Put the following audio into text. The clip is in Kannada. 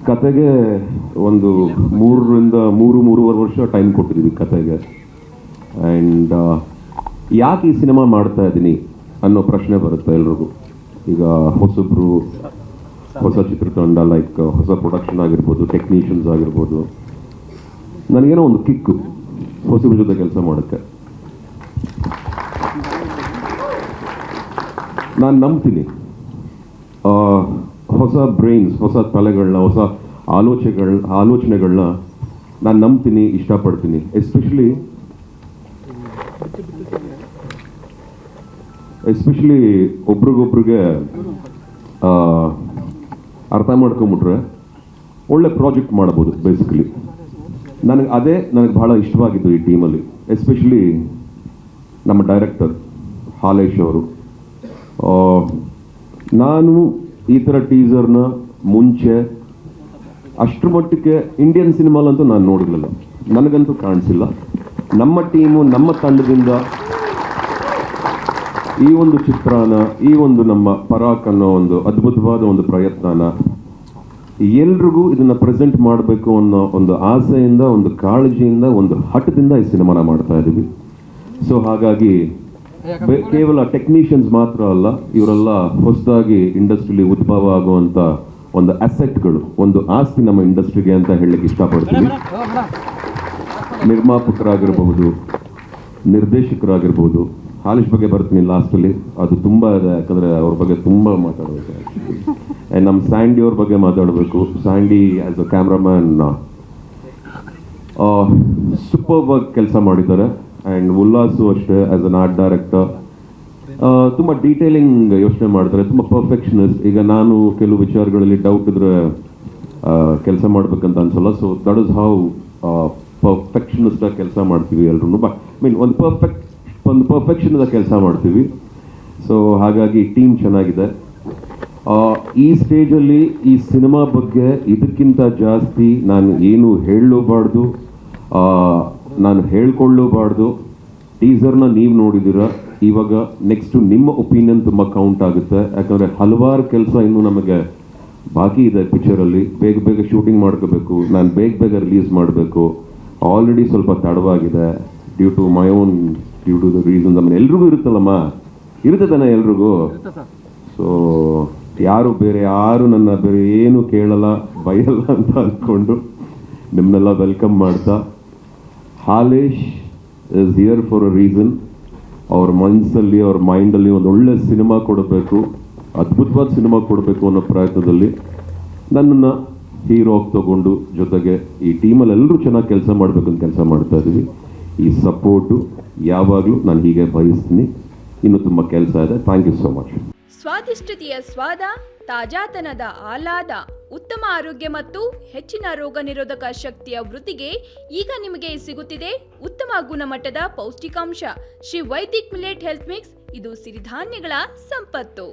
ಕತೆಗೆ ಒಂದು 3-3.5 ವರ್ಷ ಟೈಮ್ ಕೊಟ್ಟಿದ್ದೀವಿ ಕತೆಗೆ. ಆ್ಯಂಡ್ ಯಾಕೆ ಈ ಸಿನಿಮಾ ಮಾಡ್ತಾ ಇದ್ದೀನಿ ಅನ್ನೋ ಪ್ರಶ್ನೆ ಬರುತ್ತೆ ಎಲ್ರಿಗೂ. ಈಗ ಹೊಸ ಚಿತ್ರತಂಡ, ಲೈಕ್ ಹೊಸ ಪ್ರೊಡಕ್ಷನ್ ಆಗಿರ್ಬೋದು, ಟೆಕ್ನಿಷಿಯನ್ಸ್ ಆಗಿರ್ಬೋದು, ನನಗೇನೋ ಒಂದು ಕಿಕ್ಕು ಹೊಸಬ್ರ ಜೊತೆ ಕೆಲಸ ಮಾಡೋಕ್ಕೆ. ನಾನು ನಂಬ್ತೀನಿ ಹೊಸ ಬ್ರೈನ್ಸ್, ಹೊಸ ತಲೆಗಳನ್ನ, ಹೊಸ ಆಲೋಚನೆಗಳನ್ನ ನಾನು ನಂಬ್ತೀನಿ, ಇಷ್ಟಪಡ್ತೀನಿ. ಎಸ್ಪೆಷಲಿ ಒಬ್ರಿಗೊಬ್ರಿಗೆ ಅರ್ಥ ಮಾಡ್ಕೊಂಬಿಟ್ರೆ ಒಳ್ಳೆ ಪ್ರಾಜೆಕ್ಟ್ ಮಾಡ್ಬೋದು. ಬೇಸಿಕಲಿ ನನಗೆ ಭಾಳ ಇಷ್ಟವಾಗಿದ್ದು ಈ ಟೀಮಲ್ಲಿ, ಎಸ್ಪೆಷಲಿ ನಮ್ಮ ಡೈರೆಕ್ಟರ್ ಹಾಲೇಶ್ ಅವರು. ನಾನು ಈ ಥರ ಟೀಸರ್ನ ಮುಂಚೆ ಅಷ್ಟರ ಮಟ್ಟಿಗೆ ಇಂಡಿಯನ್ ಸಿನಿಮಾಲಂತೂ ನಾನು ನೋಡಿರಲಿಲ್ಲ, ನನಗಂತೂ ಕಾಣಿಸಿಲ್ಲ. ನಮ್ಮ ಟೀಮು, ನಮ್ಮ ತಂಡದಿಂದ ಈ ಒಂದು ಚಿತ್ರನ, ಈ ಒಂದು ನಮ್ಮ ಪರಾಕ್ ಅನ್ನೋ ಒಂದು ಅದ್ಭುತವಾದ ಒಂದು ಪ್ರಯತ್ನನ ಎಲ್ರಿಗೂ ಇದನ್ನು ಪ್ರೆಸೆಂಟ್ ಮಾಡಬೇಕು ಅನ್ನೋ ಒಂದು ಆಸೆಯಿಂದ, ಒಂದು ಕಾಳಜಿಯಿಂದ, ಒಂದು ಹಠದಿಂದ ಈ ಸಿನಿಮಾನ ಮಾಡ್ತಾ ಇದ್ದೀವಿ. ಸೊ ಹಾಗಾಗಿ ಕೇವಲ ಟೆಕ್ನಿಷಿಯನ್ಸ್ ಮಾತ್ರ ಅಲ್ಲ, ಇವರೆಲ್ಲ ಹೊಸದಾಗಿ ಇಂಡಸ್ಟ್ರಿಲಿ ಉದ್ಭವ ಆಗುವಂಥ ಒಂದು ಅಸೆಟ್ಗಳು, ಒಂದು ಆಸ್ತಿ ನಮ್ಮ ಇಂಡಸ್ಟ್ರಿಗೆ ಅಂತ ಹೇಳಲಿಕ್ಕೆ ಇಷ್ಟಪಡ್ತೀವಿ. ನಿರ್ಮಾಪಕರಾಗಿರ್ಬೋದು, ನಿರ್ದೇಶಕರಾಗಿರ್ಬೋದು. ಹಾಲೇಶ್ ಬಗ್ಗೆ ಬರ್ತೀನಿ ಲಾಸ್ಟಲ್ಲಿ, ಅದು ತುಂಬ ಇದೆ, ಯಾಕಂದರೆ ಅವ್ರ ಬಗ್ಗೆ ತುಂಬ ಮಾತಾಡಬೇಕು. ಆ್ಯಂಡ್ ನಮ್ಮ ಸ್ಯಾಂಡಿ ಅವ್ರ ಬಗ್ಗೆ ಮಾತಾಡಬೇಕು. ಸ್ಯಾಂಡಿ ಆ್ಯಸ್ ಅ ಕ್ಯಾಮ್ರಾಮ್ಯಾನ್ ಸೂಪರ್ಬಾಗಿ ಕೆಲಸ ಮಾಡಿದ್ದಾರೆ. ಆ್ಯಂಡ್ ಉಲ್ಲಾಸು ಅಷ್ಟೇ, ಆ್ಯಸ್ ಅನ್ ಆರ್ಟ್ ಡೈರೆಕ್ಟರ್ ತುಂಬ ಡೀಟೇಲಿಂಗ್ ಯೋಚನೆ ಮಾಡ್ತಾರೆ, ತುಂಬ ಪರ್ಫೆಕ್ಷನಿಸ್ಟ್. ಈಗ ನಾನು ಕೆಲವು ವಿಚಾರಗಳಲ್ಲಿ ಡೌಟ್ ಇದ್ರೆ ಕೆಲಸ ಮಾಡ್ಬೇಕಂತ ಅನ್ಸಲ್ಲ. ಸೊ ದಟ್ ಇಸ್ ಹೌ ಪರ್ಫೆಕ್ಷನಿಸ್ಟಾಗಿ ಕೆಲಸ ಮಾಡ್ತೀವಿ ಎಲ್ಲರೂ. ಬಟ್ ಒಂದು ಪರ್ಫೆಕ್ಷನಿಂದ ಕೆಲಸ ಮಾಡ್ತೀವಿ. ಸೊ ಹಾಗಾಗಿ ಟೀಮ್ ಚೆನ್ನಾಗಿದೆ. ಈ ಸ್ಟೇಜಲ್ಲಿ ಈ ಸಿನಿಮಾ ಬಗ್ಗೆ ಇದಕ್ಕಿಂತ ಜಾಸ್ತಿ ನಾನು ಏನು ಹೇಳಲೂಬಾರ್ದು, ನಾನು ಹೇಳ್ಕೊಳ್ಳೂಬಾರ್ದು. ಟೀಸರ್ನ ನೀವು ನೋಡಿದ್ದೀರ, ಇವಾಗ ನೆಕ್ಸ್ಟು ನಿಮ್ಮ ಒಪಿನಿಯನ್ ತುಂಬ ಕೌಂಟ್ ಆಗುತ್ತೆ. ಯಾಕಂದರೆ ಹಲವಾರು ಕೆಲಸ ಇನ್ನೂ ನಮಗೆ ಬಾಕಿ ಇದೆ ಪಿಕ್ಚರಲ್ಲಿ. ಬೇಗ ಶೂಟಿಂಗ್ ಮಾಡ್ಕೋಬೇಕು, ನಾನು ಬೇಗ ರಿಲೀಸ್ ಮಾಡಬೇಕು. ಆಲ್ರೆಡಿ ಸ್ವಲ್ಪ ತಡವಾಗಿದೆ ಡ್ಯೂ ಟು ದ ರೀಸನ್ಸ್. ಆಮೇಲೆ ಎಲ್ರಿಗೂ ಇರುತ್ತಲ್ಲಮ್ಮ, ಇರುತ್ತೆ ತಾನೆ ಎಲ್ರಿಗೂ. ಸೊ ಯಾರು ನನ್ನ ಬೇರೆ ಏನು ಕೇಳಲ್ಲ, ಬೈಯಲ್ಲ ಅಂತ ಅಂದ್ಕೊಂಡು ನಿಮ್ಮನ್ನೆಲ್ಲ ವೆಲ್ಕಮ್ ಮಾಡ್ತಾ, Halesh is here for a reason. ಅವ್ರ ಮನಸ್ಸಲ್ಲಿ, ಅವ್ರ ಮೈಂಡಲ್ಲಿ ಒಂದು ಒಳ್ಳೆ ಸಿನಿಮಾ ಕೊಡಬೇಕು, ಅದ್ಭುತವಾದ ಸಿನಿಮಾ ಕೊಡಬೇಕು ಅನ್ನೋ ಪ್ರಯತ್ನದಲ್ಲಿ ನನ್ನನ್ನು ಹೀರೋ ತಗೊಂಡು, ಜೊತೆಗೆ ಈ ಟೀಮಲ್ಲಿ ಎಲ್ಲರೂ ಚೆನ್ನಾಗಿ ಕೆಲಸ ಮಾಡಬೇಕು ಅಂತ ಕೆಲಸ ಮಾಡ್ತಾ ಇದ್ದೀವಿ. ಈ ಸಪೋರ್ಟು ಯಾವಾಗಲೂ ನಾನು ಹೀಗೆ ಬಯಸ್ತೀನಿ. ಇನ್ನೂ ತುಂಬ ಕೆಲಸ ಇದೆ. Thank you so much. ಸ್ವಾದಿಷ್ಟತೆಯ ಸ್ವಾದ, ತಾಜಾತನದ ಆಹ್ಲಾದ, ಉತ್ತಮ ಆರೋಗ್ಯ ಮತ್ತು ಹೆಚ್ಚಿನ ರೋಗ ನಿರೋಧಕ ಶಕ್ತಿಯ ವೃದ್ಧಿಗೆ ಈಗ ನಿಮಗೆ ಸಿಗುತ್ತಿದೆ ಉತ್ತಮ ಗುಣಮಟ್ಟದ ಪೌಷ್ಟಿಕಾಂಶ. Shri Vaidik millet health mix. ಇದು ಸಿರಿಧಾನ್ಯಗಳ ಸಂಪತ್ತು.